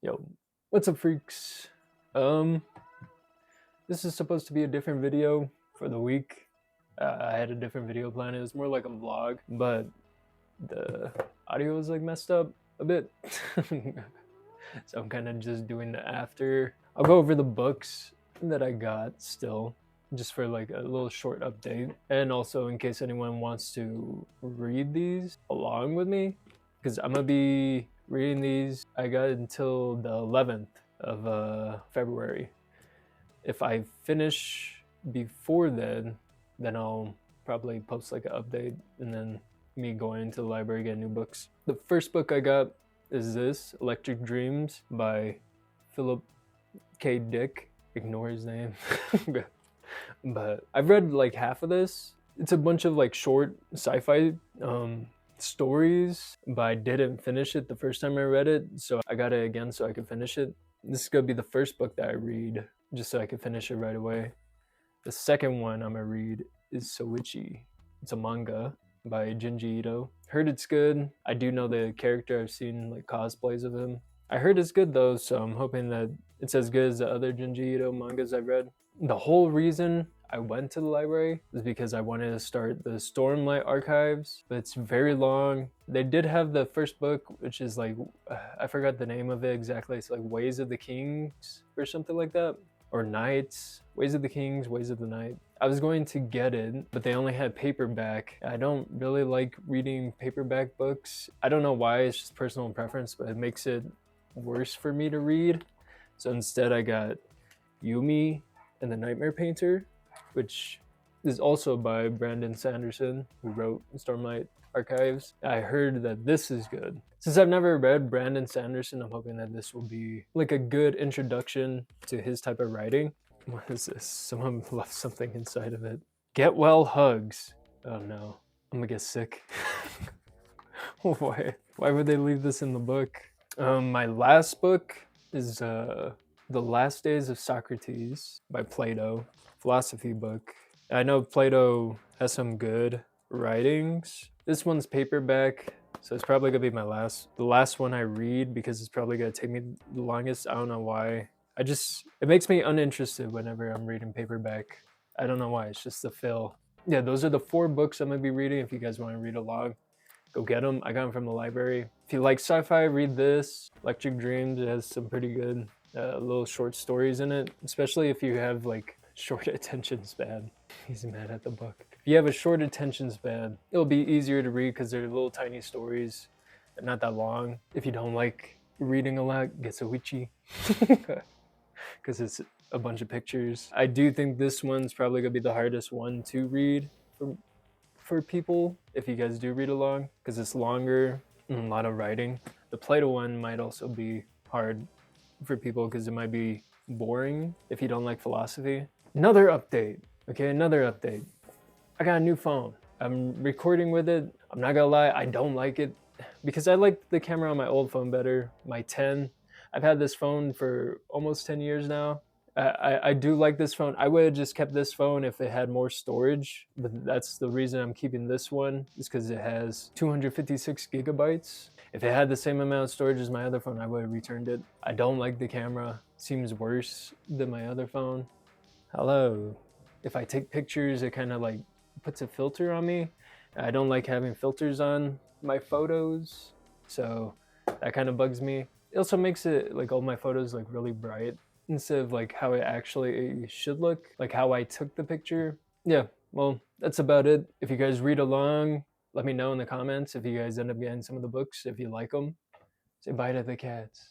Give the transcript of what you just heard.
Yo, what's up, freaks? Um, this is supposed to be a different video for the week. I had a different video plan. It was more like a vlog, but the audio was like messed up a bit. So I'm kind of just doing the after. I'll go over the books that I got still, just for like a little short update. And also in case anyone wants to read these along with me, because I'm gonna be reading these. I got until the 11th of February. If I finish before then I'll probably post like an update and then me going to the library get new books. The first book I got is this, Electric Dreams by Philip K. Dick. Ignore his name. But I've read like half of this. It's a bunch of like short sci-fi stories, but I didn't finish it the first time I read it, so I got it again so I could finish it. This is gonna be the first book that I read, just so I could finish it right away. The second one I'm gonna read is Soichi. It's a manga by Junji Ito. Heard it's good. I do know the character. I've seen like cosplays of him. I heard it's good though, so I'm hoping that it's as good as the other Junji Ito mangas I've read. The whole reason I went to the library is because I wanted to start the Stormlight Archives, but it's very long. They did have the first book, which is like, I forgot the name of it exactly. It's like Ways of the Kings or something like that. Or Knights, Ways of the Kings, Ways of the Night. I was going to get it, but they only had paperback. I don't really like reading paperback books. I don't know why, it's just personal preference, but it makes it worse for me to read. So instead I got Yumi and the Nightmare Painter, which is also by Brandon Sanderson, who wrote Stormlight Archives. I heard that this is good. Since I've never read Brandon Sanderson, I'm hoping that this will be like a good introduction to his type of writing. What is this? Someone left something inside of it. Get well hugs. Oh no, I'm gonna get sick. Why would they leave this in the book? My last book is The Last Days of Socrates by Plato, philosophy book. I know Plato has some good writings. This one's paperback, so it's probably gonna be the last one I read because it's probably gonna take me the longest. I don't know why. It makes me uninterested whenever I'm reading paperback. I don't know why, it's just the feel. Yeah, those are the 4 books I'm gonna be reading. If you guys wanna read along, go get them. I got them from the library. If you like sci-fi, read this. Electric Dreams. It has some pretty good little short stories in it, especially if you have like short attention span. He's mad at the book. If you have a short attention span, it'll be easier to read because they're little tiny stories. They're not that long. If you don't like reading a lot, get Soichi. Because it's a bunch of pictures. I do think this one's probably gonna be the hardest one to read for people if you guys do read along, because it's longer and a lot of writing. The Plato one might also be hard for people because it might be boring if you don't like philosophy. Another update. Okay, another update. I got a new phone. I'm recording with it. I'm not gonna lie, I don't like it because I like the camera on my old phone better, my 10. I've had this phone for almost 10 years now. I do like this phone. I would have just kept this phone if it had more storage, but that's the reason I'm keeping this one, is because it has 256 gigabytes. If it had the same amount of storage as my other phone, I would have returned it. I don't like the camera. It seems worse than my other phone. Hello. If I take pictures, it kind of like puts a filter on me. I don't like having filters on my photos, so that kind of bugs me. It also makes it like all my photos like really bright instead of like how it actually should look, like how I took the picture. Yeah, well, that's about it. If you guys read along, let me know in the comments if you guys end up getting some of the books, if you like them. Say bye to the cats.